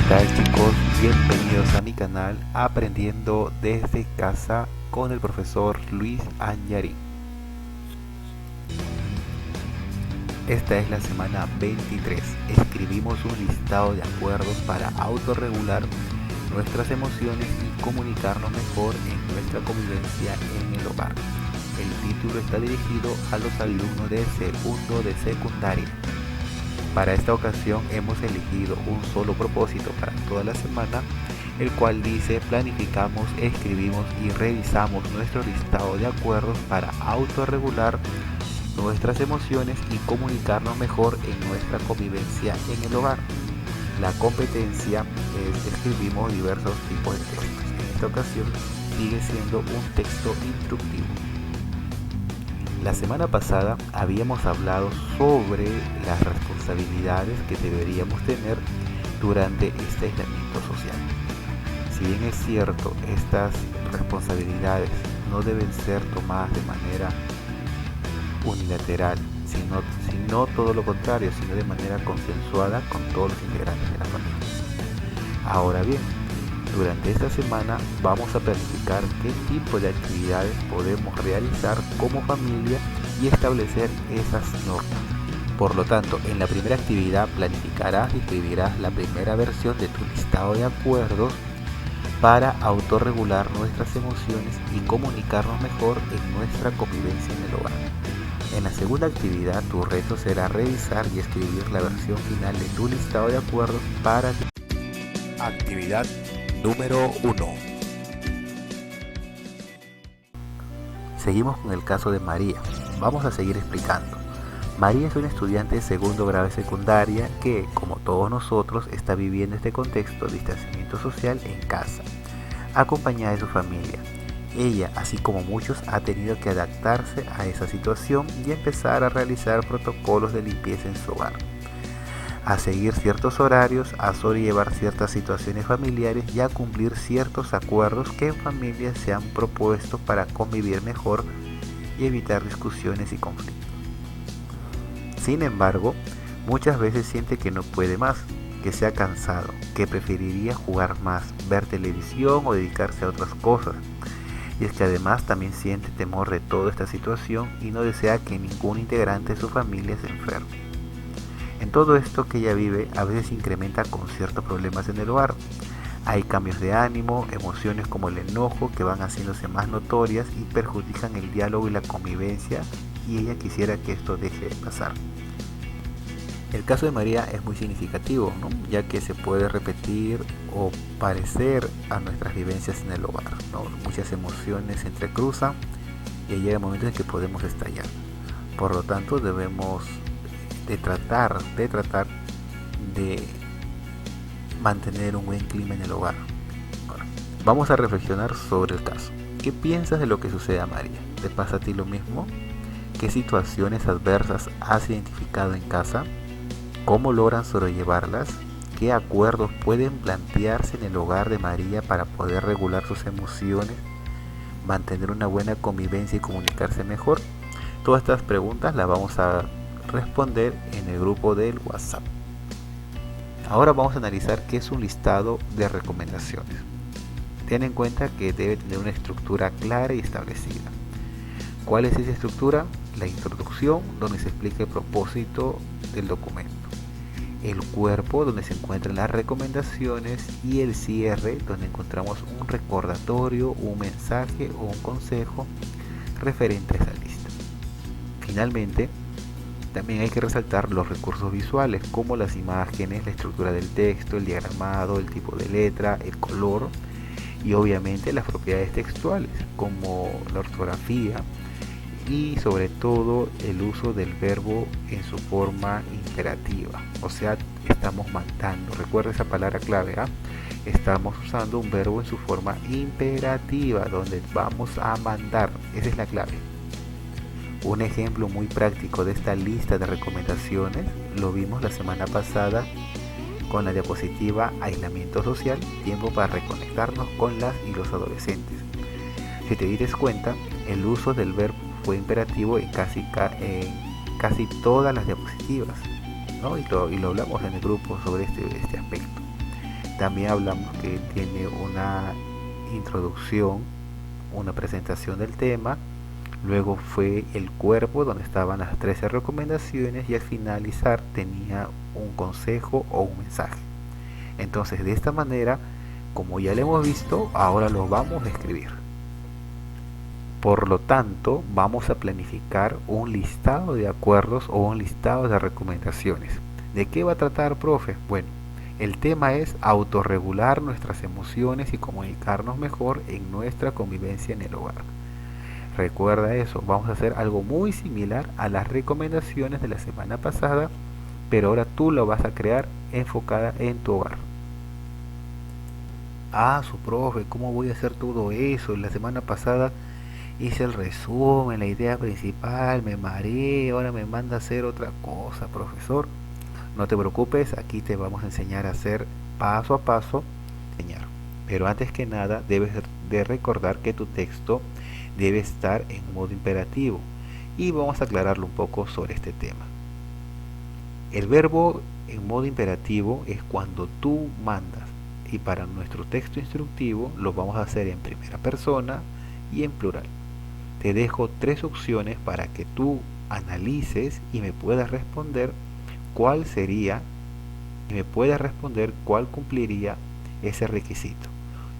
tal, chicos? Bienvenidos a mi canal Aprendiendo desde casa con el profesor Luis Anyarín. Esta es la semana 23. Escribimos un listado de acuerdos para autorregular nuestras emociones y comunicarnos mejor en nuestra convivencia en el hogar. El título está dirigido a los alumnos de segundo de secundaria. Para esta ocasión hemos elegido un solo propósito para toda la semana, el cual dice: planificamos, escribimos y revisamos nuestro listado de acuerdos para autorregular nuestras emociones y comunicarnos mejor en nuestra convivencia en el hogar. La competencia es: escribimos diversos tipos de textos. En esta ocasión sigue siendo un texto instructivo. La semana pasada habíamos hablado sobre las responsabilidades que deberíamos tener durante este aislamiento social. Si bien es cierto, estas responsabilidades no deben ser tomadas de manera unilateral, sino todo lo contrario, sino de manera consensuada con todos los integrantes de la familia. Ahora bien, durante esta semana vamos a planificar qué tipo de actividades podemos realizar como familia y establecer esas normas. Por lo tanto, en la primera actividad planificarás y escribirás la primera versión de tu listado de acuerdos para autorregular nuestras emociones y comunicarnos mejor en nuestra convivencia en el hogar. En la segunda actividad, tu reto será revisar y escribir la versión final de tu listado de acuerdos para actividad número 1. Seguimos con el caso de María. Vamos a seguir explicando. María es una estudiante de segundo grado de secundaria que, como todos nosotros, está viviendo este contexto de distanciamiento social en casa, acompañada de su familia. Ella, así como muchos, ha tenido que adaptarse a esa situación y empezar a realizar protocolos de limpieza en su hogar, a seguir ciertos horarios, a sobrellevar ciertas situaciones familiares y a cumplir ciertos acuerdos que en familia se han propuesto para convivir mejor y evitar discusiones y conflictos. Sin embargo, muchas veces siente que no puede más, que se ha cansado, que preferiría jugar más, ver televisión o dedicarse a otras cosas. Y es que además también siente temor de toda esta situación y no desea que ningún integrante de su familia se enferme. En todo esto que ella vive, a veces incrementa con ciertos problemas en el hogar. Hay cambios de ánimo, emociones como el enojo que van haciéndose más notorias y perjudican el diálogo y la convivencia, y ella quisiera que esto deje de pasar. El caso de María es muy significativo, ¿no? Ya que se puede repetir o parecer a nuestras vivencias en el hogar, ¿no? Muchas emociones se entrecruzan y llega momentos en que podemos estallar. Por lo tanto, debemos de tratar de mantener un buen clima en el hogar. Ahora, vamos a reflexionar sobre el caso. ¿Qué piensas de lo que sucede a María? ¿Te pasa a ti lo mismo? ¿Qué situaciones adversas has identificado en casa? ¿Cómo logran sobrellevarlas? ¿Qué acuerdos pueden plantearse en el hogar de María para poder regular sus emociones, mantener una buena convivencia y comunicarse mejor? Todas estas preguntas las vamos a responder en el grupo del WhatsApp. Ahora vamos a analizar qué es un listado de recomendaciones. Ten en cuenta que debe tener una estructura clara y establecida. ¿Cuál es esa estructura? La introducción, donde se explica el propósito del documento. El cuerpo, donde se encuentran las recomendaciones, y el cierre, donde encontramos un recordatorio, un mensaje o un consejo referente a esa lista. Finalmente, también hay que resaltar los recursos visuales, como las imágenes, la estructura del texto, el diagramado, el tipo de letra, el color y obviamente las propiedades textuales, como la ortografía y sobre todo el uso del verbo en su forma imperativa. O sea, estamos mandando. Recuerda esa palabra clave, ¿eh? Estamos usando un verbo en su forma imperativa, donde vamos a mandar. Esa es la clave. Un ejemplo muy práctico de esta lista de recomendaciones lo vimos la semana pasada con la diapositiva aislamiento social, tiempo para reconectarnos con las y los adolescentes. Si te diste cuenta, el uso del verbo fue imperativo en casi todas las diapositivas, ¿no? Y lo hablamos en el grupo sobre este aspecto. También hablamos que tiene una introducción, una presentación del tema. Luego fue el cuerpo donde estaban las 13 recomendaciones y al finalizar tenía un consejo o un mensaje. Entonces de esta manera, como ya lo hemos visto, ahora lo vamos a escribir. Por lo tanto, vamos a planificar un listado de acuerdos o un listado de recomendaciones. ¿De qué va a tratar, profe? Bueno, el tema es autorregular nuestras emociones y comunicarnos mejor en nuestra convivencia en el hogar. Recuerda eso, vamos a hacer algo muy similar a las recomendaciones de la semana pasada, pero ahora tú lo vas a crear enfocada en tu hogar. Ah, su profe, ¿cómo voy a hacer todo eso? La semana pasada hice el resumen, la idea principal, me mareé, ahora me manda a hacer otra cosa, profesor. No te preocupes, aquí te vamos a enseñar a hacer paso a paso. Pero antes que nada, debes de recordar que tu texto debe estar en modo imperativo y vamos a aclararlo un poco sobre este tema. El verbo en modo imperativo es cuando tú mandas, y para nuestro texto instructivo lo vamos a hacer en primera persona y en plural. Te dejo 3 opciones para que tú analices y me puedas responder cuál sería, y me puedas responder cuál cumpliría ese requisito.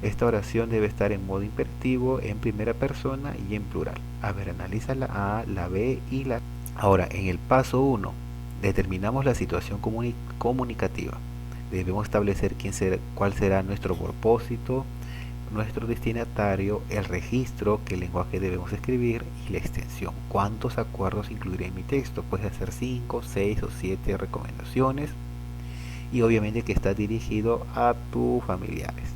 Esta oración debe estar en modo imperativo, en primera persona y en plural. A ver, analiza la A, la B y la... Ahora, en el paso 1, determinamos la situación comunicativa. Debemos establecer cuál será nuestro propósito, nuestro destinatario, el registro, qué lenguaje debemos escribir y la extensión. ¿Cuántos acuerdos incluiré en mi texto? Puedes hacer 5, 6 o 7 recomendaciones y obviamente que está dirigido a tus familiares.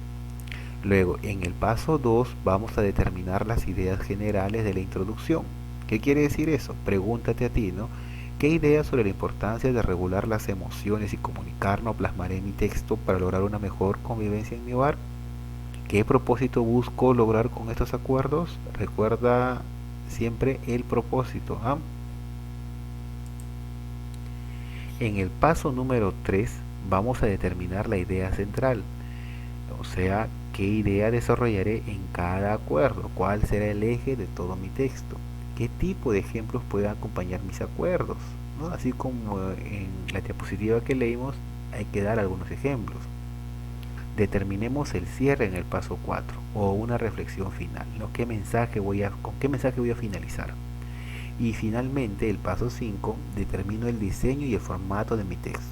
Luego, en el paso 2 vamos a determinar las ideas generales de la introducción. ¿Qué quiere decir eso? Pregúntate a ti, ¿no? ¿Qué ideas sobre la importancia de regular las emociones y comunicarnos plasmaré en mi texto para lograr una mejor convivencia en mi hogar? ¿Qué propósito busco lograr con estos acuerdos? Recuerda siempre el propósito. En el paso número 3 vamos a determinar la idea central. O sea, qué idea desarrollaré en cada acuerdo, cuál será el eje de todo mi texto, qué tipo de ejemplos pueden acompañar mis acuerdos, ¿no? Así como en la diapositiva que leímos, hay que dar algunos ejemplos. Determinemos el cierre en el paso 4 o una reflexión final, ¿no? ¿Con qué mensaje voy a finalizar? Y finalmente, el paso 5, determino el diseño y el formato de mi texto.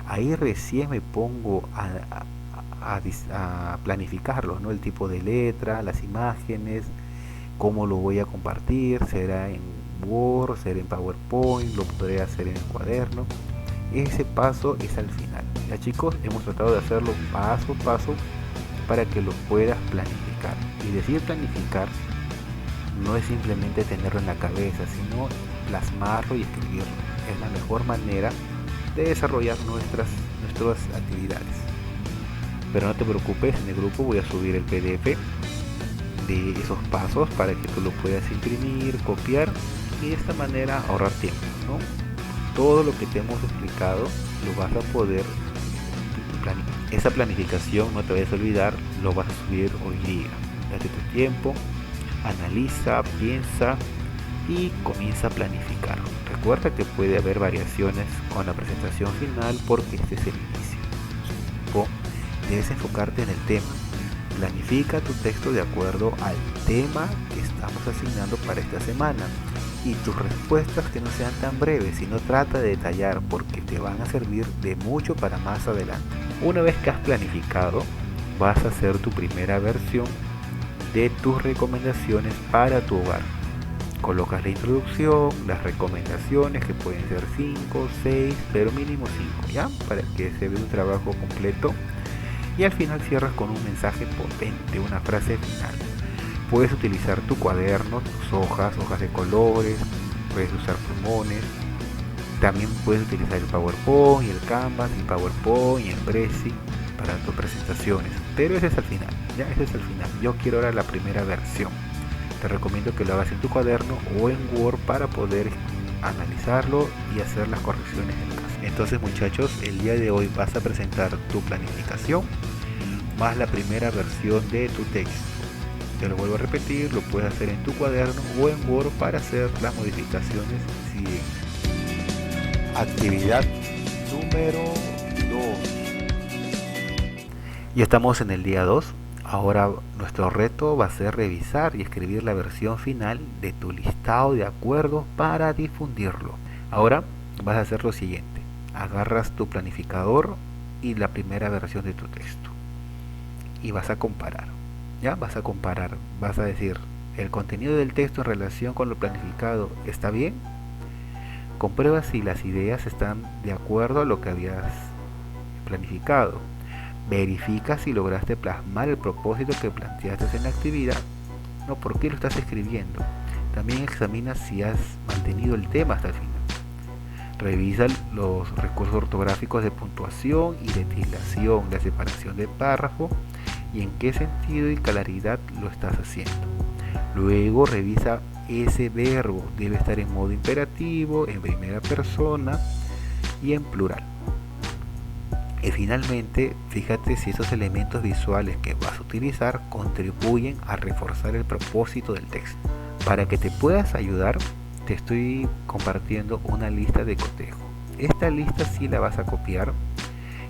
Ahí recién me pongo a planificarlo, ¿no? El tipo de letra, las imágenes, cómo lo voy a compartir, será en Word, será en PowerPoint, lo podré hacer en el cuaderno. Ese paso es al final. Ya chicos, hemos tratado de hacerlo paso a paso para que lo puedas planificar. Y decir planificar no es simplemente tenerlo en la cabeza, sino plasmarlo y escribirlo. Es la mejor manera de desarrollar nuestras actividades. Pero no te preocupes, en el grupo voy a subir el PDF de esos pasos para que tú lo puedas imprimir, copiar y de esta manera ahorrar tiempo, ¿no? Todo lo que te hemos explicado lo vas a poder planificar. Esa planificación, no te vayas a olvidar, lo vas a subir hoy día. Date tu tiempo, analiza, piensa y comienza a planificar. Recuerda que puede haber variaciones con la presentación final porque este es el inicio. Debes enfocarte en el tema. Planifica tu texto de acuerdo al tema que estamos asignando para esta semana. Y tus respuestas que no sean tan breves, sino trata de detallar porque te van a servir de mucho para más adelante. Una vez que has planificado, vas a hacer tu primera versión de tus recomendaciones para tu hogar. Colocas la introducción, las recomendaciones que pueden ser 5, 6, pero mínimo 5, ¿ya? Para que se vea un trabajo completo. Y al final cierras con un mensaje potente, una frase final. Puedes utilizar tu cuaderno, tus hojas de colores, puedes usar plumones. También puedes utilizar el PowerPoint, el Canvas, el PowerPoint, el Prezi para tus presentaciones. Pero ese es al final, ya ese es el final. Yo quiero ahora la primera versión. Te recomiendo que lo hagas en tu cuaderno o en Word para poder analizarlo y hacer las correcciones en casa. Entonces muchachos, el día de hoy vas a presentar tu planificación más la primera versión de tu texto. Te lo vuelvo a repetir, lo puedes hacer en tu cuaderno o en Word para hacer las modificaciones siguientes. Actividad número 2. Ya estamos en el día 2. Ahora nuestro reto va a ser revisar y escribir la versión final de tu listado de acuerdos para difundirlo. Ahora vas a hacer lo siguiente. Agarras tu planificador y la primera versión de tu texto y vas a comparar. Ya vas a comparar, vas a decir, ¿el contenido del texto en relación con lo planificado está bien? Comprueba si las ideas están de acuerdo a lo que habías planificado. Verifica si lograste plasmar el propósito que planteaste en la actividad. No, ¿por qué lo estás escribiendo? También examina si has mantenido el tema hasta el final. Revisa los recursos ortográficos de puntuación y de tildación, la separación de párrafo y en qué sentido y claridad lo estás haciendo. Luego revisa ese verbo, debe estar en modo imperativo, en primera persona y en plural. Y finalmente, fíjate si esos elementos visuales que vas a utilizar contribuyen a reforzar el propósito del texto. Para que te puedas ayudar, te estoy compartiendo una lista de cotejo. Esta lista sí la vas a copiar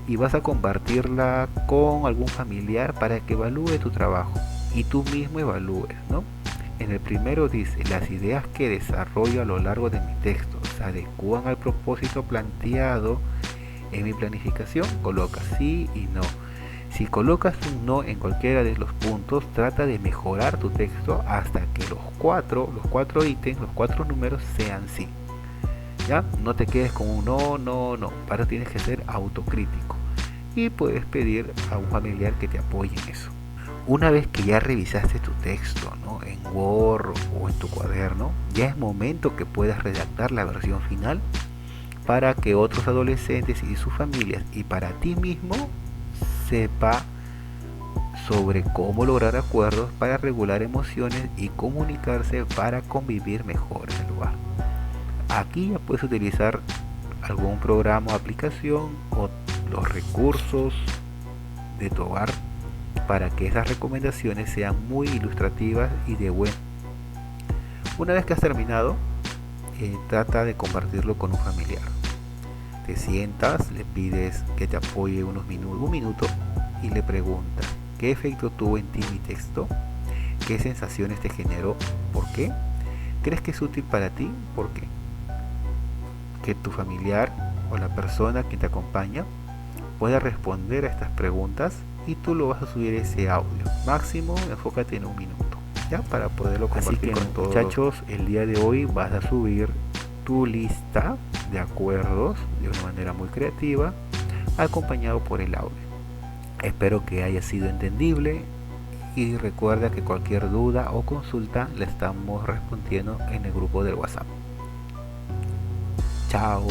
y vas a compartirla con algún familiar para que evalúe tu trabajo y tú mismo evalúes, ¿no? En el primero dice, las ideas que desarrollo a lo largo de mi texto se adecúan al propósito planteado en mi planificación. Coloca sí y no. Si colocas un no en cualquiera de los puntos, trata de mejorar tu texto hasta que los cuatro ítems, los 4 números sean sí. ¿Ya? No te quedes con un no. Para tienes que ser autocrítico y puedes pedir a un familiar que te apoye en eso. Una vez que ya revisaste tu texto, ¿no?, en Word o en tu cuaderno, ya es momento que puedas redactar la versión final para que otros adolescentes y sus familias y para ti mismo sepa sobre cómo lograr acuerdos para regular emociones y comunicarse para convivir mejor en el lugar. Aquí ya puedes utilizar algún programa o aplicación o los recursos de tu hogar para que esas recomendaciones sean muy ilustrativas y de buen. Una vez que has terminado, trata de compartirlo con un familiar. Te sientas, le pides que te apoye un minuto y le preguntas ¿qué efecto tuvo en ti mi texto? ¿Qué sensaciones te generó? ¿Por qué? ¿Crees que es útil para ti? ¿Por qué? Que tu familiar o la persona que te acompaña pueda responder a estas preguntas y tú lo vas a subir ese audio. Máximo, enfócate en un minuto, ¿ya? Para poderlo compartir con todos. Muchachos, el día de hoy vas a subir tu lista de acuerdos de una manera muy creativa, acompañado por el audio. Espero que haya sido entendible y recuerda que cualquier duda o consulta la estamos respondiendo en el grupo del WhatsApp. Chao.